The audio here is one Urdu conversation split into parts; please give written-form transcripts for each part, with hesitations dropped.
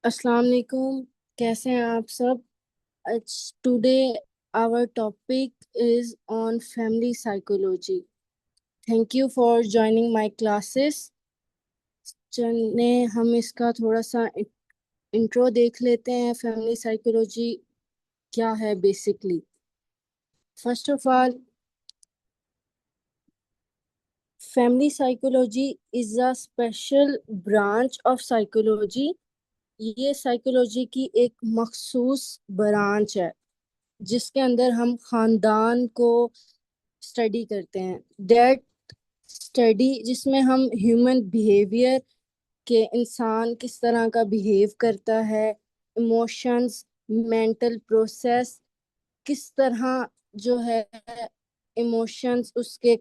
السلام علیکم. کیسے ہیں آپ سب؟ Today our topic is on family psychology. Thank you for joining my classes. چلنے ہم اس کا تھوڑا سا انٹرو دیکھ لیتے ہیں. فیملی سائیکولوجی کیا ہے basically? First of all, family psychology is a special branch of psychology. یہ سائیکولوجی کی ایک مخصوص برانچ ہے جس کے اندر ہم خاندان کو اسٹڈی کرتے ہیں. ڈیٹ اسٹڈی جس میں ہم ہیومن بیہیویئر کہ انسان کس طرح کا بیہیو کرتا ہے، ایموشنز، مینٹل پروسیس، کس طرح جو ہے ایموشنز اس کے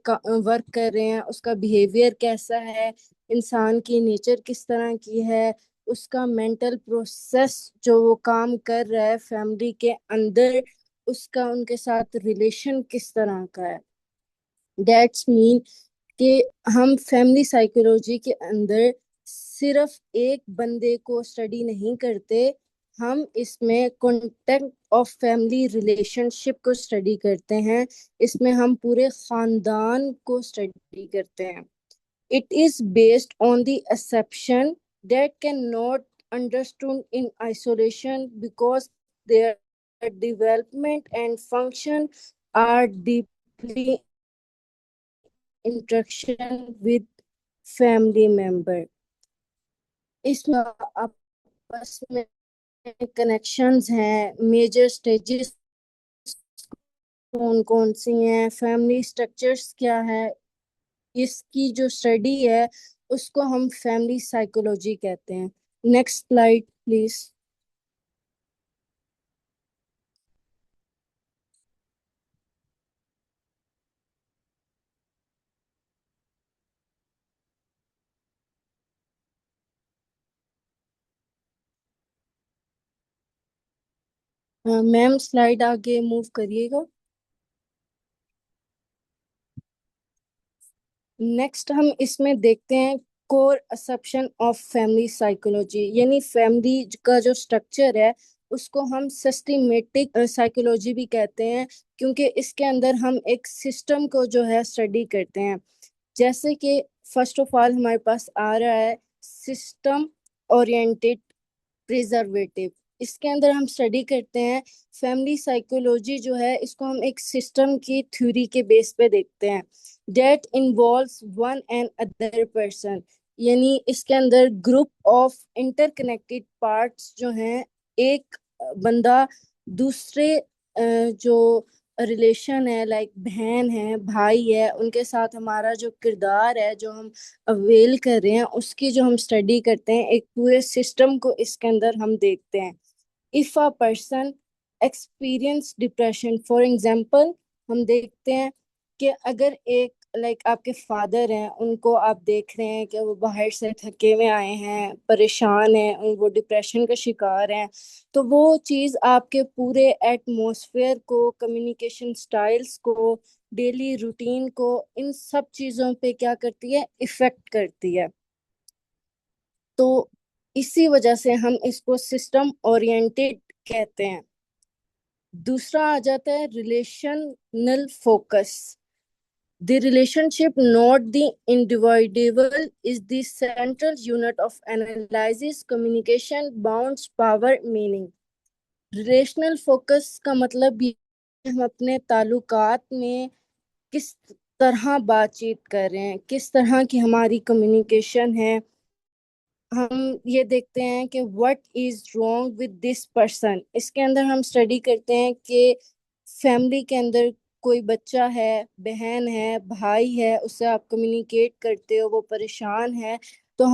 ورک کر رہے ہیں، اس کا بیہیویئر کیسا ہے، انسان کی نیچر کس طرح کی ہے، اس کا مینٹل پروسیس جو وہ کام کر رہا ہے فیملی کے اندر، اس کا ان کے ساتھ ریلیشن کس طرح کا ہے. دیٹس مین کہ ہم فیملی سائیکولوجی کے اندر صرف ایک بندے کو اسٹڈی نہیں کرتے، ہم اس میں کانٹیکٹ آف فیملی ریلیشن شپ کو اسٹڈی کرتے ہیں. اس میں ہم پورے خاندان کو اسٹڈی کرتے ہیں. It is based on the assumption that cannot understood in isolation because their development and function are deeply interaction with family member. اس میں آپس میں کنیکشنز ہیں، میجر سٹیجز کون کون سی ہیں، فیملی سٹرکچرز کیا ہے، اس کی جو اسٹڈی ہے اس کو ہم فیملی سائیکولوجی کہتے ہیں. Next slide please. Ma'am slide آگے موو کریے گا. نیکسٹ ہم اس میں دیکھتے ہیں کور اسپشن آف فیملی سائیکولوجی، یعنی فیملی کا جو اسٹرکچر ہے اس کو ہم سسٹمیٹک سائیکولوجی بھی کہتے ہیں، کیونکہ اس کے اندر ہم ایک سسٹم کو جو ہے اسٹڈی کرتے ہیں. جیسے کہ فرسٹ آف آل ہمارے پاس آ رہا ہے سسٹم اورینٹیڈ پریزرویٹو. اس کے اندر ہم اسٹڈی کرتے ہیں فیملی سائیکولوجی جو ہے اس کو ہم ایک سسٹم کی تھیوری کے بیس پہ دیکھتے ہیں. That involves one and other person، یعنی اس کے اندر group of interconnected parts جو ہیں، ایک بندہ دوسرے جو ریلیشن ہے لائک بہن ہے، بھائی ہے، ان کے ساتھ ہمارا جو کردار ہے جو ہم اویل کر رہے ہیں اس کی جو ہم اسٹڈی کرتے ہیں، ایک پورے سسٹم کو اس کے اندر ہم دیکھتے ہیں. If a person experience depression for example، ہم دیکھتے ہیں کہ اگر ایک لائک آپ کے فادر ہیں، ان کو آپ دیکھ رہے ہیں کہ وہ باہر سے تھکے ہوئے آئے ہیں، پریشان ہیں، وہ ڈپریشن کا شکار ہیں، تو وہ چیز آپ کے پورے ایٹماسفیئر کو، کمیونیکیشن سٹائلز کو، ڈیلی روٹین کو، ان سب چیزوں پہ کیا کرتی ہے؟ افیکٹ کرتی ہے. تو اسی وجہ سے ہم اس کو سسٹم اورینٹیڈ کہتے ہیں. دوسرا آ جاتا ہے relational focus. The relationship, not the individual, is the central unit of analysis, communication, bonds, power, meaning. Relational focus کا مطلب یہ ہم اپنے تعلقات میں کس طرح بات چیت کر رہے ہیں، کس طرح کی ہماری کمیونیکیشن ہے. ہم یہ دیکھتے ہیں کہ what is wrong with this person. اس کے اندر ہم اسٹڈی کرتے ہیں کہ فیملی کے اندر کوئی بچہ ہے، بہن ہے، بھائی ہے، اس سے آپ کمیونیکیٹ کرتے ہو، وہ پریشان ہے، تو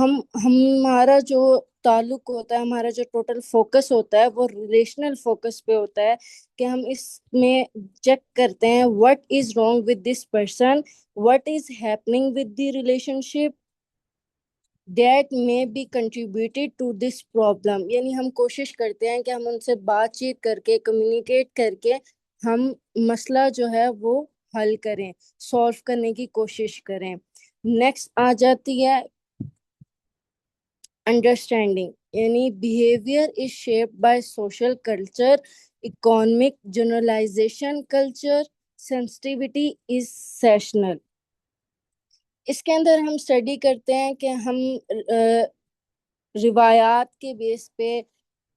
ہمارا جو تعلق ہوتا ہے، ہمارا جو ٹوٹل فوکس ہوتا ہے وہ ریلیشنل فوکس پہ ہوتا ہے کہ ہم اس میں چیک کرتے ہیں what is wrong with this person, what is happening with the relationship that may be contributed to this problem. یعنی ہم کوشش کرتے ہیں کہ ہم ان سے بات چیت کر کے، کمیونیکیٹ کر کے ہم مسئلہ جو ہے وہ حل کریں، سولو کرنے کی کوشش کریں. نیکسٹ آ جاتی ہے انڈرسٹینڈنگ، یعنی behaviour is shaped by social culture, economic generalisation culture, sensitivity is sessional. اس کے اندر ہم اسٹڈی کرتے ہیں کہ ہم روایات کے بیس پہ،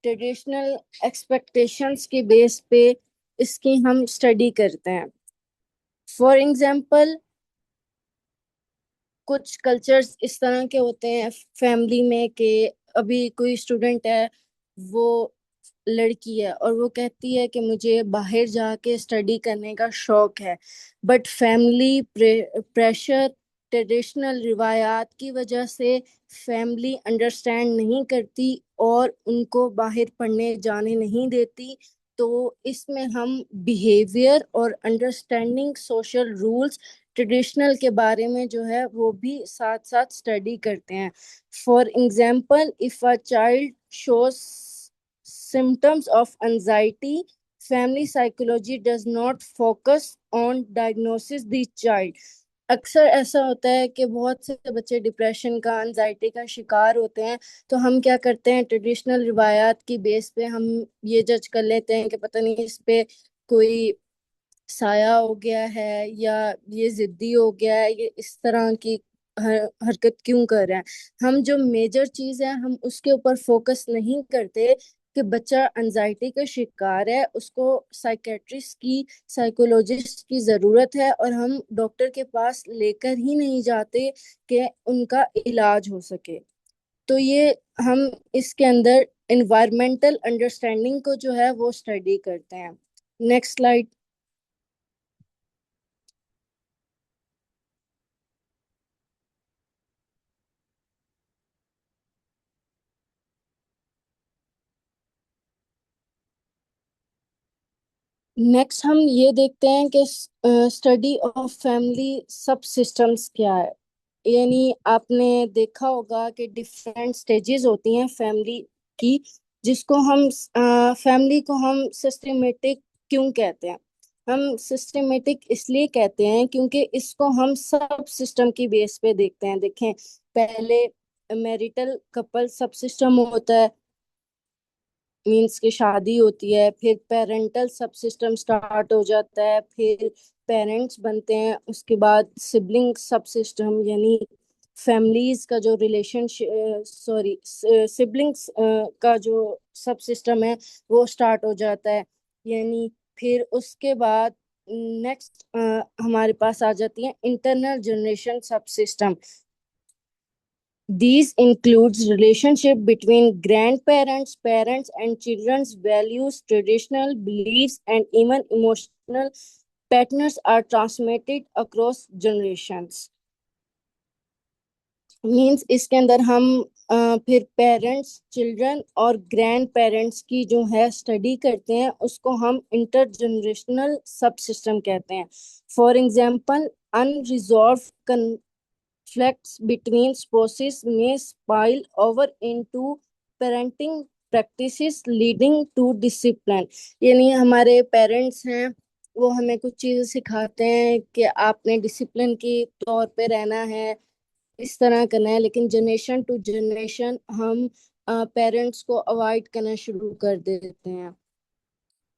ٹریڈیشنل ایکسپیکٹیشنس کے بیس پہ اس کی ہم اسٹڈی کرتے ہیں۔ فار ایگزامپل کچھ کلچرز اس طرح کے ہوتے ہیں فیملی میں کہ ابھی کوئی اسٹوڈنٹ ہے، وہ لڑکی ہے اور وہ کہتی ہے کہ مجھے باہر جا کے اسٹڈی کرنے کا شوق ہے، بٹ فیملی پریشر، ٹریڈیشنل روایات کی وجہ سے فیملی انڈرسٹینڈ نہیں کرتی اور ان کو باہر پڑھنے جانے نہیں دیتی۔ تو اس میں ہم بیہیویئر اور انڈرسٹینڈنگ سوشل رولز ٹریڈیشنل کے بارے میں جو ہے وہ بھی ساتھ ساتھ اسٹڈی کرتے ہیں۔ For example of a child shows symptoms of anxiety, family psychology does not focus on diagnosis the child۔ اکثر ایسا ہوتا ہے کہ بہت سے بچے ڈپریشن کا، انزائٹی کا شکار ہوتے ہیں، تو ہم کیا کرتے ہیں ٹریڈیشنل روایات کی بیس پہ ہم یہ جج کر لیتے ہیں کہ پتہ نہیں اس پہ کوئی سایہ ہو گیا ہے یا یہ ضدی ہو گیا ہے، یہ اس طرح کی حرکت کیوں کر رہا ہے۔ ہم جو میجر چیز ہے ہم اس کے اوپر فوکس نہیں کرتے کہ بچہ انزائٹی کا شکار ہے، اس کو سائیکیٹرسٹ کی، سائیکولوجسٹ کی ضرورت ہے، اور ہم ڈاکٹر کے پاس لے کر ہی نہیں جاتے کہ ان کا علاج ہو سکے۔ تو یہ ہم اس کے اندر انوائرمنٹل انڈرسٹینڈنگ کو جو ہے وہ اسٹڈی کرتے ہیں۔ Next slide. نیکسٹ ہم یہ دیکھتے ہیں کہ study of family sub systems کیا ہے۔ یعنی آپ نے دیکھا ہوگا کہ ڈفرینٹ سٹیجز ہوتی ہیں فیملی کی، جس کو ہم فیملی کو ہم سسٹمیٹک کیوں کہتے ہیں؟ ہم سسٹمیٹک اس لیے کہتے ہیں کیونکہ اس کو ہم سب سسٹم کی بیس پہ دیکھتے ہیں۔ دیکھیں، پہلے میریٹل کپل سب سسٹم ہوتا ہے، مینس کی شادی ہوتی ہے، پھر پیرنٹل سب سسٹم سٹارٹ ہو جاتا ہے، پھر پیرنٹس بنتے ہیں، اس کے بعد سبلنگ سب سسٹم یعنی فیملیز کا جو ریلیشن سبلنگس کا جو سب سسٹم ہے وہ سٹارٹ ہو جاتا ہے۔ یعنی پھر اس کے بعد نیکسٹ ہمارے پاس آ جاتی ہیں internal generation sub system. These includes relationship between grandparents, parents and children's values, traditional beliefs and even emotional patterns are transmitted across generations۔ Means اس کے اندر ہم پھر پیرنٹس، چلڈرن اور گرینڈ پیرنٹس کی جو ہے اسٹڈی کرتے ہیں، اس کو ہم انٹر جنریشنل سب سسٹم کہتے ہیں۔ For example unresolved conflicts between spouses may spill over into parenting practices leading to discipline۔ یعنی ہمارے پیرنٹس ہیں، وہ ہمیں کچھ چیزیں سکھاتے ہیں کہ آپ نے ڈسپلن کی طور پہ رہنا ہے، اس طرح کرنا ہے، لیکن جنریشن ٹو جنریشن ہم پیرنٹس کو اوائڈ کرنا شروع کر دیتے ہیں۔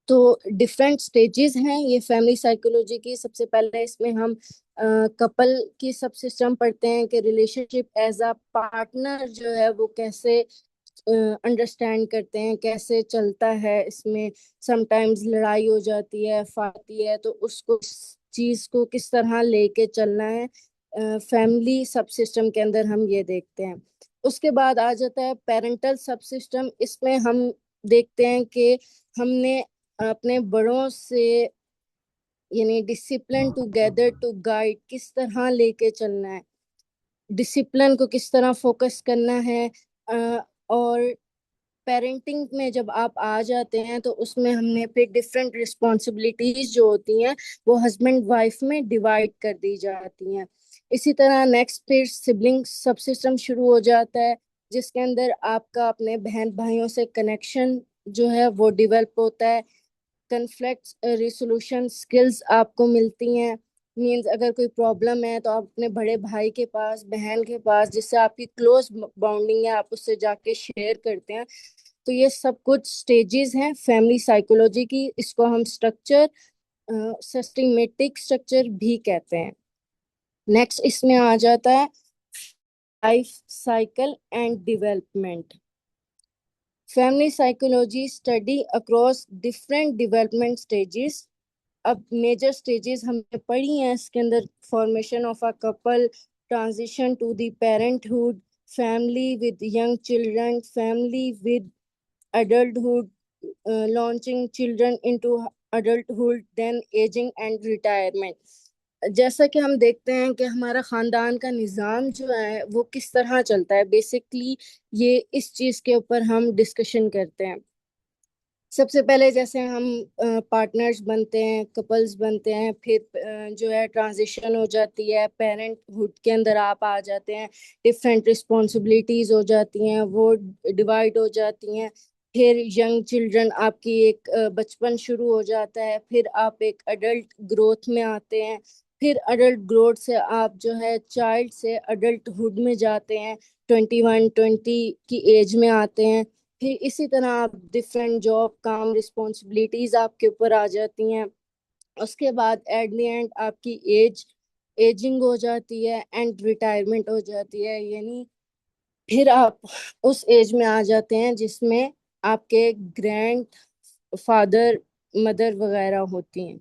تو ڈفرینٹ سٹیجز ہیں یہ فیملی سائیکولوجی کی۔ سب سے پہلے اس میں ہم کپل کی سب سسٹم پڑھتے ہیں کہ relation ship as a partner جو ہے وہ کیسے انڈرسٹینڈ کرتے ہیں، کیسے چلتا ہے۔ اس میں سم ٹائمز لڑائی ہو جاتی ہے، فاتی ہے، تو اس کو چیز کو کس طرح لے کے چلنا ہے، فیملی سب سسٹم کے اندر ہم یہ دیکھتے ہیں۔ اس کے بعد آ جاتا ہے پیرنٹل سب سسٹم۔ اس میں ہم دیکھتے ہیں کہ ہم نے اپنے بڑوں سے یعنی ڈسپلن ٹوگیدر ٹو گائیڈ کس طرح لے کے چلنا ہے، ڈسپلن کو کس طرح فوکس کرنا ہے۔ اور پیرنٹنگ میں جب آپ آ جاتے ہیں تو اس میں ہم نے پھر ڈفرینٹ رسپانسبلٹیز جو ہوتی ہیں وہ ہسبینڈ وائف میں ڈیوائڈ کر دی جاتی ہیں۔ اسی طرح نیکسٹ پھر سبلنگ سب سسٹم شروع ہو جاتا ہے، جس کے اندر آپ کا اپنے بہن بھائیوں سے کنیکشن جو ہے وہ ڈیولپ ہوتا ہے، کنفلکٹ ریسولوشن سکلز آپ کو ملتی ہیں۔ مینس اگر کوئی پرابلم ہے تو آپ اپنے بڑے بھائی کے پاس، بہن کے پاس، جس سے آپ کی کلوز بانڈنگ ہے، آپ اس سے جا کے شیئر کرتے ہیں. تو یہ سب کچھ سٹیجز ہیں فیملی سائیکولوجی کی. اس کو ہم اسٹرکچر، سسٹمیٹک اسٹرکچر بھی کہتے ہیں. نیکسٹ اس میں آ جاتا ہے life cycle and development. Family psychology study across different development stages. اب میجر سٹیجز ہم نے پڑھی ہیں اس کے اندر: formation of a couple, transition to the parenthood, family with young children, family with adulthood, launching children into adulthood, then aging and retirement. جیسا کہ ہم دیکھتے ہیں کہ ہمارا خاندان کا نظام جو ہے وہ کس طرح چلتا ہے، بیسکلی یہ اس چیز کے اوپر ہم ڈسکشن کرتے ہیں. سب سے پہلے جیسے ہم پارٹنرز بنتے ہیں، کپلز بنتے ہیں، پھر جو ہے ٹرانزیشن ہو جاتی ہے، پیرنٹ ہوڈ کے اندر آپ آ جاتے ہیں، ڈفرینٹ رسپانسبلٹیز ہو جاتی ہیں، وہ ڈیوائڈ ہو جاتی ہیں. پھر ینگ چلڈرن، آپ کی ایک بچپن شروع ہو جاتا ہے، پھر آپ ایک اڈلٹ گروتھ میں آتے ہیں، پھر اڈلٹ گروتھ سے آپ جو ہے چائلڈ سے اڈلٹ ہوڈ میں جاتے ہیں، 21-20 کی ایج میں آتے ہیں. پھر اسی طرح آپ ڈفرینٹ جاب، کام، رسپانسبلٹیز آپ کے اوپر آ جاتی ہیں. اس کے بعد ایٹ دی اینڈ آپ کی ایجنگ ہو جاتی ہے اینڈ ریٹائرمنٹ ہو جاتی ہے. یعنی پھر آپ اس ایج میں آ جاتے ہیں جس میں آپ کے گرینڈ فادر، مدر وغیرہ ہوتی ہیں.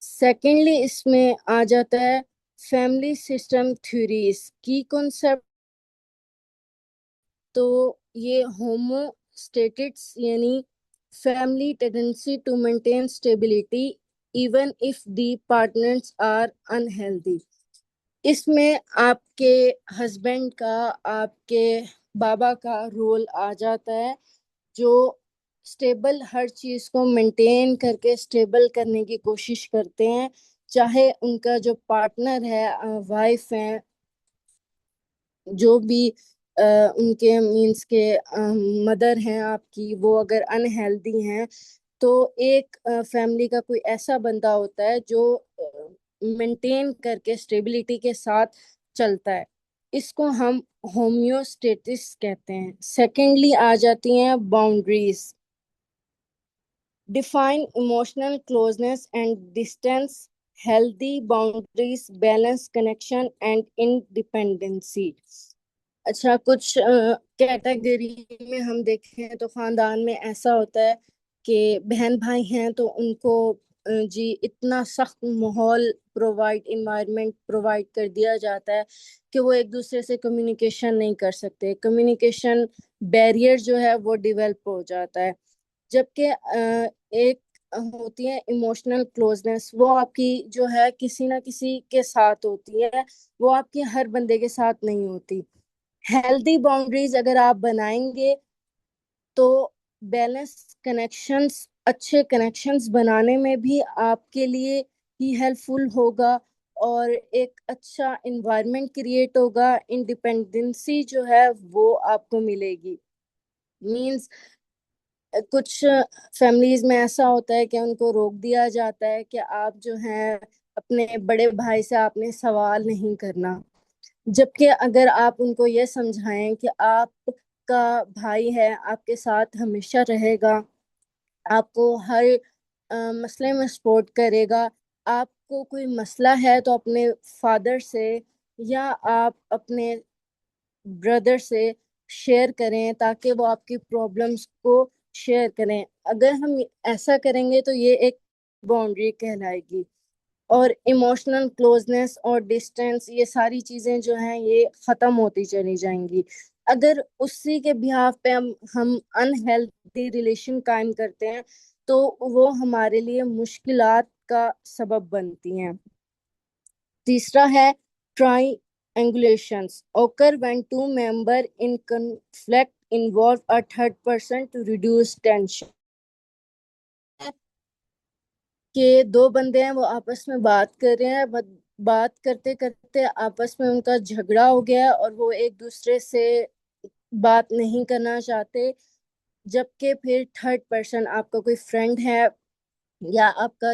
سیکنڈلی اس میں آ جاتا ہے فیملی سسٹم تھیوریز کی کنسیپٹ. تو یہ ہومو اسٹیٹس یعنی family tendency to maintain stability even if the partners are unhealthy. اس میں آپ کے ہسبینڈ کا، آپ کے بابا کا رول آ جاتا ہے، جو اسٹیبل ہر چیز کو مینٹین کر کے اسٹیبل کرنے کی کوشش کرتے ہیں، چاہے ان کا جو پارٹنر ہے، وائف ہے، جو بھی ان کے مینس کے مدر ہیں آپ کی، وہ اگر انہیلدی ہیں تو ایک فیملی کا کوئی ایسا بندہ ہوتا ہے جو مینٹین کر کے اسٹیبلٹی کے ساتھ چلتا ہے. اس کو ہم ہومیوسٹیٹس کہتے ہیں. سیکنڈلی آ جاتی ہیں boundaries. Define emotional closeness and distance, healthy boundaries, balance connection and independence. اچھا، کچھ کیٹیگری میں ہم دیکھیں تو خاندان میں ایسا ہوتا ہے کہ بہن بھائی ہیں تو ان کو جی اتنا سخت ماحول انوائرمنٹ پرووائڈ کر دیا جاتا ہے کہ وہ ایک دوسرے سے کمیونیکیشن نہیں کر سکتے. کمیونیکیشن بیریئر جو ہے وہ ڈیولپ ہو جاتا ہے. جبکہ ایک ہوتی ہے ایموشنل کلوزنس، وہ آپ کی جو ہے کسی نہ کسی کے ساتھ ہوتی ہے، وہ آپ کی ہر بندے کے ساتھ نہیں ہوتی. ہیلدی باؤنڈریز اگر آپ بنائیں گے تو بیلنس کنیکشنز، اچھے کنیکشنز بنانے میں بھی آپ کے لیے ہی ہیلپ فل ہوگا، اور ایک اچھا انوائرمنٹ کریٹ ہوگا. انڈیپینڈنسی جو ہے وہ آپ کو ملے گی. مینس کچھ فیملیز میں ایسا ہوتا ہے کہ ان کو روک دیا جاتا ہے کہ آپ جو ہیں اپنے بڑے بھائی سے آپ نے سوال نہیں کرنا. جبکہ اگر آپ ان کو یہ سمجھائیں کہ آپ کا بھائی ہے، آپ کے ساتھ ہمیشہ رہے گا، آپ کو ہر مسئلے میں سپورٹ کرے گا، آپ کو کوئی مسئلہ ہے تو اپنے فادر سے یا آپ اپنے بردر سے شیئر کریں تاکہ وہ آپ کی پرابلمس کو شیئر کریں. اگر ہم ایسا کریں گے تو یہ ایک باؤنڈری کہلائے گی. اور ایموشنل کلوزنس اور ڈسٹینس، یہ ساری چیزیں جو ہیں یہ ختم ہوتی چلی جائیں گی. اگر اسی کے بہاف پہ ہم انہیلدی ریلیشن قائم کرتے ہیں تو وہ ہمارے لیے مشکلات کا سبب بنتی ہیں. تیسرا ہے triangulations occur when two members in conflict involve a third person to reduce tension. کہ دو بندے ہیں، وہ آپس میں بات کر رہے ہیں، بات کرتے کرتے آپس میں ان کا جھگڑا ہو گیا اور وہ ایک دوسرے سے بات نہیں کرنا چاہتے، جبکہ پھر تھرڈ پرسن، آپ کا کوئی فرینڈ ہے یا آپ کا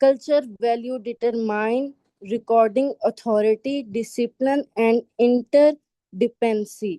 Culture value determine recording authority, discipline and interdependency।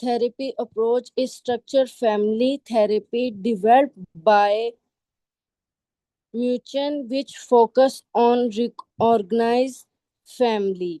therapy approach is structured family therapy developed by Muchen, which focus on organized family।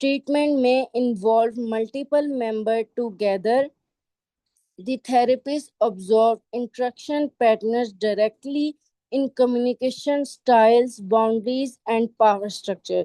treatment may involve multiple members together. The therapist observed interaction patterns directly in communication styles, boundaries and power structure.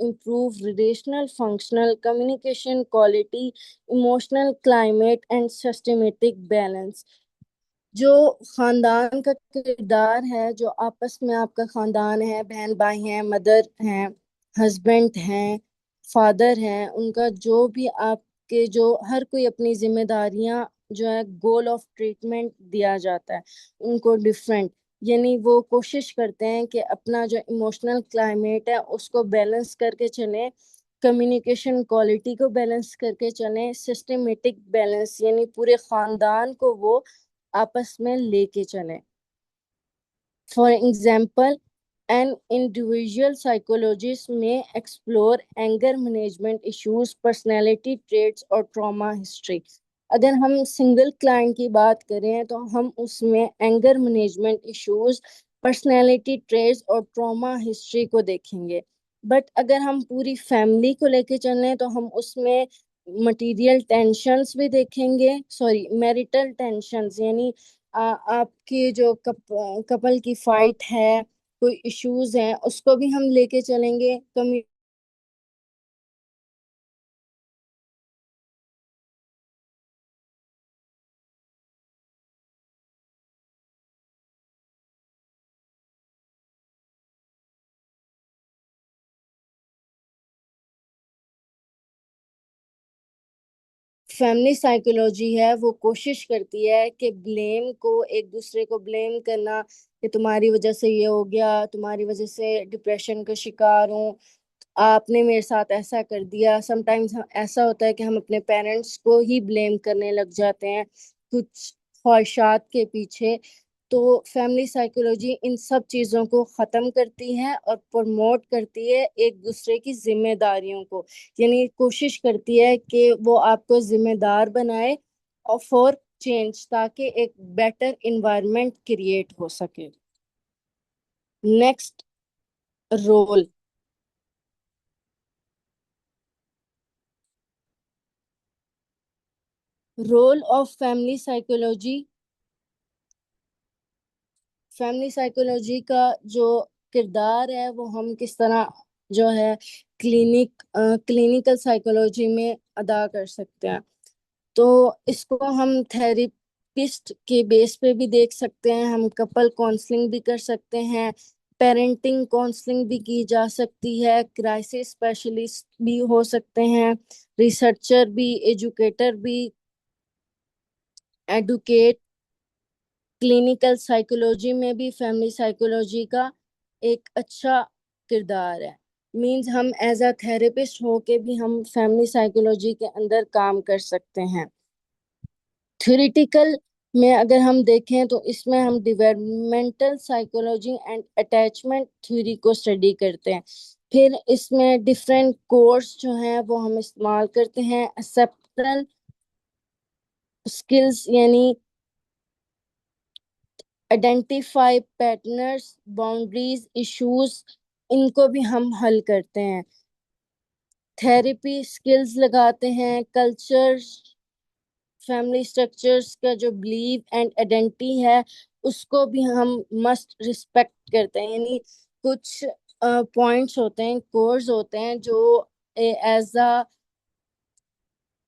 improve relational functional communication quality, emotional climate and systematic balance. جو خاندان کا کردار ہے، جو آپس میں آپ کا خاندان ہے، بہن بھائی ہیں، مدر ہیں، ہسبینڈ ہیں، فادر ہیں، ان کا جو بھی آپ کے جو ہر کوئی اپنی ذمہ داریاں جو ہے گول آف ٹریٹمنٹ دیا جاتا ہے ان کو ڈفرینٹ، یعنی وہ کوشش کرتے ہیں کہ اپنا جو ایموشنل کلائمیٹ ہے اس کو بیلنس کر کے چلیں، کمیونیکیشن کوالٹی کو بیلنس کر کے چلیں، سسٹمیٹک بیلنس یعنی پورے خاندان کو وہ آپس میں لے کے چلیں. For example, an individual psychologist may explore anger management issues, personality traits اور trauma history. اگر ہم سنگل کلائنٹ کی بات کریں تو ہم اس میں anger management issues, personality traits اور ٹراما ہسٹری کو دیکھیں گے. بٹ اگر ہم پوری فیملی کو لے کے چلیں تو ہم اس میں مٹیریل ٹینشنز بھی دیکھیں گے، میریٹل ٹینشنز یعنی آپ کی جو کپل کی فائٹ ہے، کوئی ایشوز ہیں، اس کو بھی ہم لے کے چلیں گے. فیملی سائیکولوجی ہے وہ کوشش کرتی ہے کہ بلیم کو، ایک دوسرے کو بلیم کرنا کہ تمہاری وجہ سے یہ ہو گیا، تمہاری وجہ سے ڈپریشن کا شکار ہوں، آپ نے میرے ساتھ ایسا کر دیا. سم ٹائمز ایسا ہوتا ہے کہ ہم اپنے پیرنٹس کو ہی بلیم کرنے لگ جاتے ہیں کچھ خواہشات کے پیچھے. تو فیملی سائیکولوجی ان سب چیزوں کو ختم کرتی ہے اور پروموٹ کرتی ہے ایک دوسرے کی ذمہ داریوں کو، یعنی کوشش کرتی ہے کہ وہ آپ کو ذمہ دار بنائے اور فور چینج، تاکہ ایک بیٹر انوائرمنٹ کریٹ ہو سکے. Next, role of family psychology. Family psychology کا جو کردار ہے وہ ہم کس طرح جو ہے کلینیکل سائیکولوجی میں ادا کر سکتے ہیں. تو اس کو ہم تھراپسٹ کے بیس پہ بھی دیکھ سکتے ہیں، ہم کپل کونسلنگ بھی کر سکتے ہیں، پیرنٹنگ کونسلنگ بھی کی جا سکتی ہے، کرائسس اسپیشلسٹ بھی ہو سکتے ہیں، ریسرچر بھی، ایجوکیٹر بھی، ایڈوکیٹ. کلینیکل سائیکولوجی میں بھی فیملی سائیکولوجی کا ایک اچھا کردار ہے. مینز ہم ایز اے تھراپسٹ ہو کے بھی ہم فیملی سائیکولوجی کے اندر کام کر سکتے ہیں. تھیوریٹیکل میں اگر ہم دیکھیں تو اس میں ہم developmental psychology and attachment theory کو اسٹڈی کرتے ہیں. پھر اس میں ڈفرینٹ کورس جو ہیں وہ ہم استعمال کرتے ہیں. ایکسیپٹل اسکلز یعنی آئیڈینٹیفائی پیٹرنز، باؤنڈریز، ایشوز، ان کو بھی ہم حل کرتے ہیں. تھراپی اسکلز لگاتے ہیں. کلچر، فیملی اسٹرکچرز کا جو بلیف اینڈ آئیڈینٹی ہے اس کو بھی ہم مسٹ رسپیکٹ کرتے ہیں. یعنی کچھ پوائنٹس ہوتے ہیں، کورس ہوتے ہیں جو ایز اے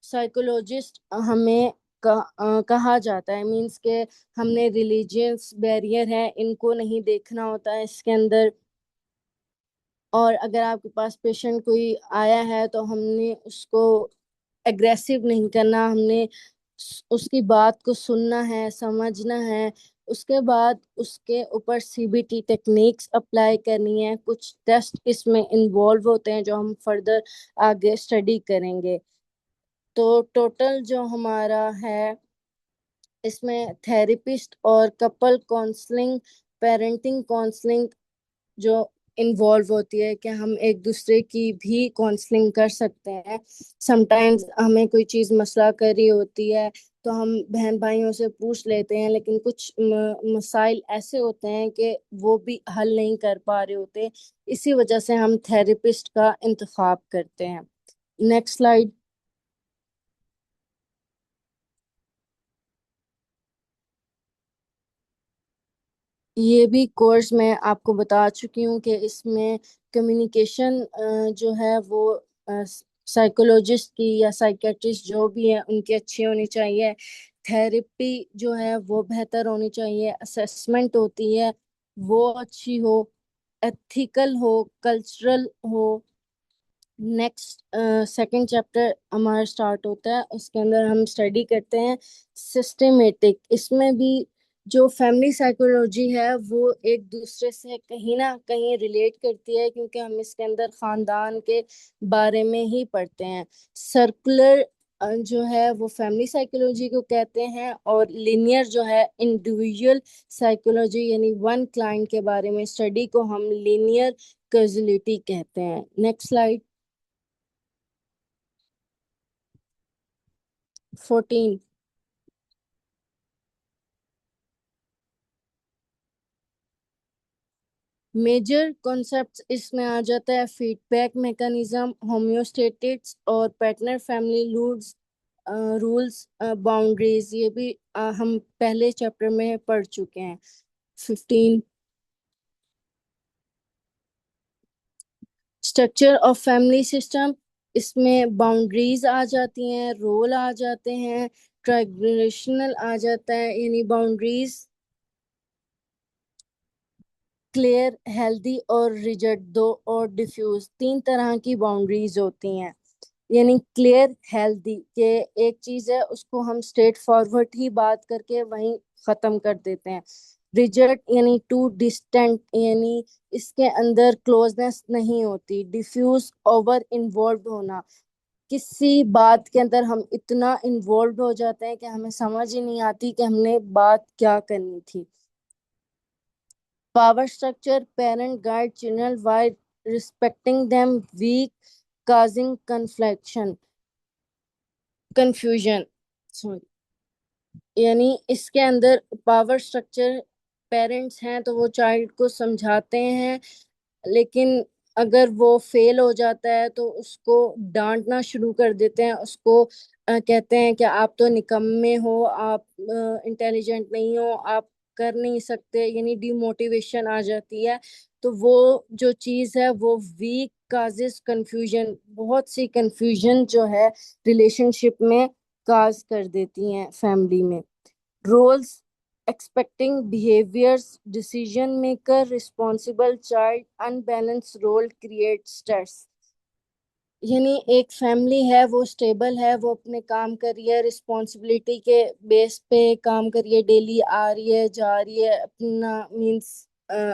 سائیکولوجسٹ ہمیں کہا جاتا ہے. مینس کہ ہم نے ریلیجینس بیریئر ہے ان کو نہیں دیکھنا ہوتا ہے اس کے اندر. اور اگر آپ کے پاس پیشنٹ کوئی آیا ہے تو ہم نے اس کو اگریسو نہیں کرنا، ہم نے اس کی بات کو سننا ہے، سمجھنا ہے. اس کے بعد اس کے اوپر C B T techniques apply کرنی ہے. کچھ ٹیسٹ اس میں انوالو ہوتے ہیں جو ہم فردر آگے اسٹڈی کریں گے. تو ٹوٹل جو ہمارا ہے اس میں تھراپسٹ اور کپل کونسلنگ، پیرنٹنگ کونسلنگ جو انوالو ہوتی ہے کہ ہم ایک دوسرے کی بھی کونسلنگ کر سکتے ہیں. سم ٹائمز ہمیں کوئی چیز مسئلہ کر رہی ہوتی ہے تو ہم بہن بھائیوں سے پوچھ لیتے ہیں، لیکن کچھ مسائل ایسے ہوتے ہیں کہ وہ بھی حل نہیں کر پا رہے ہوتے، اسی وجہ سے ہم تھراپسٹ کا انتخاب کرتے ہیں. Next slide. یہ بھی کورس میں آپ کو بتا چکی ہوں کہ اس میں کمیونیکیشن جو ہے وہ سائیکولوجسٹ کی یا سائیکیٹرسٹ جو بھی ہے ان کی اچھی ہونی چاہیے. تھراپی جو ہے وہ بہتر ہونی چاہیے، اسسمنٹ ہوتی ہے وہ اچھی ہو، ایتھیکل ہو، کلچرل ہو۔ نیکسٹ سیکنڈ چیپٹر ہمارا اسٹارٹ ہوتا ہے، اس کے اندر ہم اسٹڈی کرتے ہیں سسٹمیٹک۔ اس میں بھی جو فیملی سائیکولوجی ہے وہ ایک دوسرے سے کہیں نہ کہیں ریلیٹ کرتی ہے، کیونکہ ہم اس کے اندر خاندان کے بارے میں ہی پڑھتے ہیں۔ سرکولر جو ہے وہ فیملی سائیکولوجی کو کہتے ہیں، اور لینئر جو ہے انڈیویجول سائیکولوجی، یعنی ون کلائنٹ کے بارے میں اسٹڈی کو ہم لینئر کازلٹی کہتے ہیں۔ Next slide 14۔ میجر کانسیپٹس اس میں آ جاتا ہے فیڈ بیک میکانزم، ہومیوسٹیٹکس اور پیٹرنر فیملی رولز، باؤنڈریز، یہ بھی ہم پہلے چیپٹر میں پڑھ چکے ہیں۔ 15 اسٹرکچر آف فیملی سسٹم، اس میں باؤنڈریز آ جاتی ہیں، رول آ جاتے ہیں، ٹریڈیشنل آ جاتا ہے، یعنی باؤنڈریز کلیئر، ہیلدی اور ریجڈ، دو اور ڈیفیوز، تین طرح کی باؤنڈریز ہوتی ہیں۔ یعنی کلیئر، ہیلدی کہ ایک چیز ہے اس کو ہم اسٹریٹ فارورڈ ہی بات کر کے وہیں ختم کر دیتے ہیں۔ ریجڈ یعنی ٹو ڈسٹینٹ، یعنی اس کے اندر کلوزنس نہیں ہوتی۔ ڈیفیوز، اوور انوالوڈ ہونا، کسی بات کے اندر ہم اتنا انوالوڈ ہو جاتے ہیں کہ ہمیں سمجھ ہی نہیں آتی کہ ہم نے بات کیا کرنی تھی۔ Power structure, parent guide children while respecting them, weak, causing confusion. یعنی اس کے اندر پاور اسٹرکچر، پیرنٹس ہیں تو وہ چائلڈ کو سمجھاتے ہیں، لیکن اگر وہ فیل ہو جاتا ہے تو اس کو ڈانٹنا شروع کر دیتے ہیں، اس کو کہتے ہیں کہ آپ تو نکمے ہو، آپ انٹیلیجنٹ نہیں ہو، آپ کر نہیں سکتے، یعنی ڈی موٹیویشن آ جاتی ہے۔ تو وہ جو چیز ہے وہ ویک کازز کنفیوژن، بہت سی کنفیوژن جو ہے ریلیشن شپ میں کاز کر دیتی ہیں فیملی میں۔ Roles, expecting behaviours, decision maker, responsible child, imbalance role create stress. یعنی ایک فیملی ہے وہ اسٹیبل ہے، وہ اپنے کام کر رہی ہے، رسپانسبلٹی کے بیس پہ کام کر رہی ہے، ڈیلی آ رہی ہے، جا رہی ہے، اپنا مینس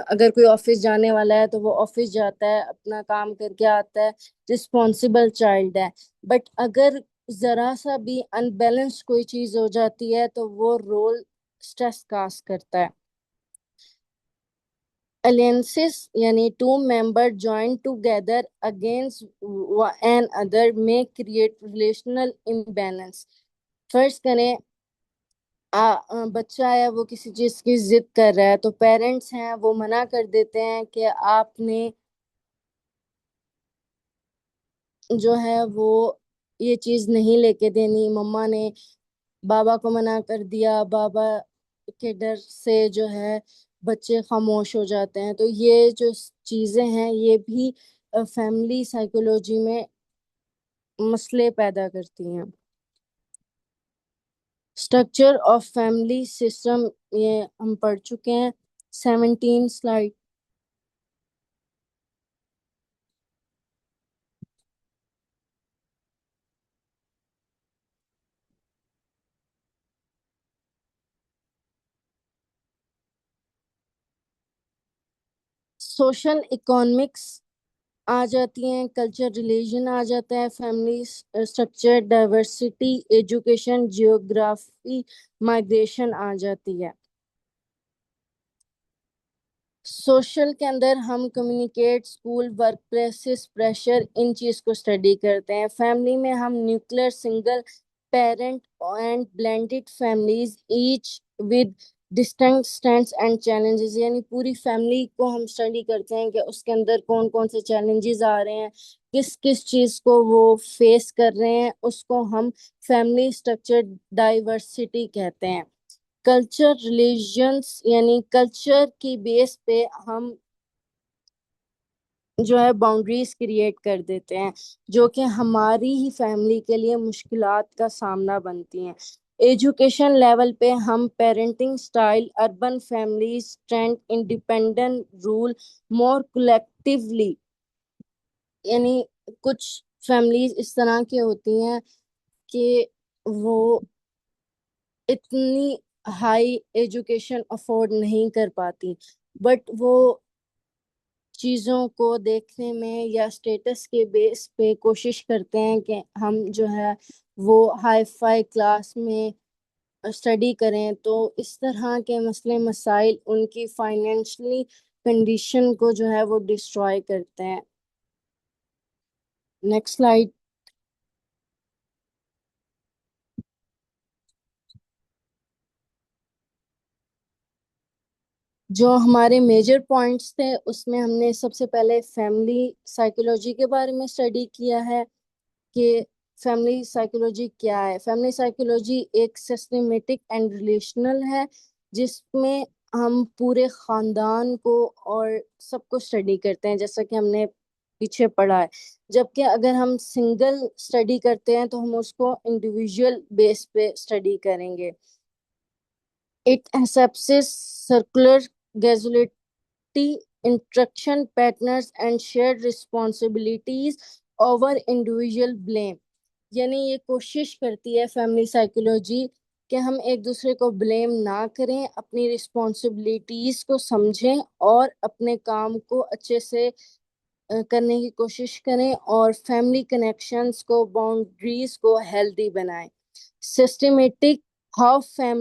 اگر کوئی آفس جانے والا ہے تو وہ آفس جاتا ہے، اپنا کام کر کے آتا ہے، رسپانسبل چائلڈ ہے۔ بٹ اگر ذرا سا بھی ان بیلنس کوئی چیز ہو جاتی ہے تو وہ رول اسٹریس کاز کرتا ہے۔ alliances یعنی two members joined together against an other may create relational imbalance۔ فرض کریں بچہ ہے وہ کسی چیز کی ضد کر رہا ہے، تو پیرنٹس ہیں وہ منع کر دیتے ہیں کہ آپ نے جو ہے وہ یہ چیز نہیں لے کے دینی، مما نے بابا کو منع کر دیا، بابا کے ڈر سے جو ہے بچے خاموش ہو جاتے ہیں۔ تو یہ جو چیزیں ہیں یہ بھی فیملی سائیکولوجی میں مسئلے پیدا کرتی ہیں۔ اسٹرکچر آف فیملی سسٹم یہ ہم پڑھ چکے ہیں۔ 17 سلائڈ۔ سوشل اکنامکس آ جاتی ہیں، کلچر ریلیجن آ جاتا ہے، family structure, diversity, education, geography, migration آ جاتی ہے۔ سوشل کے اندر ہم communicate, school, work places, pressure, ان چیز کو اسٹڈی کرتے ہیں۔ فیملی میں ہم nuclear, single parent and blended families each with distinct strengths and challenges, یعنی پوری فیملی کو ہم اسٹڈی کرتے ہیں کہ اس کے اندر کون کون سے چیلنجز آ رہے ہیں، کس کس چیز کو وہ فیس کر رہے ہیں، اس کو ہم فیملی اسٹرکچر ڈائیورسٹی کہتے ہیں۔ کلچر ریلیجنس یعنی کلچر کی بیس پہ ہم جو ہے باؤنڈریز کریٹ کر دیتے ہیں جو کہ ہماری ہی فیملی کے لیے مشکلات کا سامنا بنتی ہیں۔ ایجوکیشن لیول پہ ہم parenting style, urban families, strength, independent role, more collectively, یعنی کچھ فیملیز اس طرح کی ہوتی ہیں کہ وہ اتنی ہائی ایجوکیشن افورڈ نہیں کر پاتی، بٹ وہ چیزوں کو دیکھنے میں یا اسٹیٹس کے بیس پہ کوشش کرتے ہیں کہ ہم جو ہے وہ ہائی فائی کلاس میں اسٹڈی کریں، تو اس طرح کے مسئلے مسائل ان کی فائنینشلی کنڈیشن کو جو ہے وہ ڈسٹروائے کرتے ہیں۔ Next slide. جو ہمارے میجر پوائنٹس تھے اس میں ہم نے سب سے پہلے فیملی سائیکولوجی کے بارے میں اسٹڈی کیا ہے کہ فیملی سائیکولوجی کیا ہے۔ فیملی سائیکولوجی ایک سسٹمیٹک اینڈ ریلیشنل ہے جس میں ہم پورے خاندان کو اور سب کو اسٹڈی کرتے ہیں، جیسا کہ ہم نے پیچھے پڑھا ہے، جبکہ اگر ہم سنگل اسٹڈی کرتے ہیں تو ہم اس کو انڈیویژل بیس پہ اسٹڈی کریں گے۔ It accepts circular causality, interaction patterns and shared responsibilities over individual blame. یعنی یہ کوشش کرتی ہے فیملی سائیکولوجی کہ ہم ایک دوسرے کو بلیم نہ کریں، اپنی رسپانسبلٹیز کو سمجھیں اور اپنے کام کو اچھے سے کرنے کی کوشش کریں اور فیملی کنیکشنز کو، باؤنڈریز کو ہیلدی بنائیں۔ Systematic how family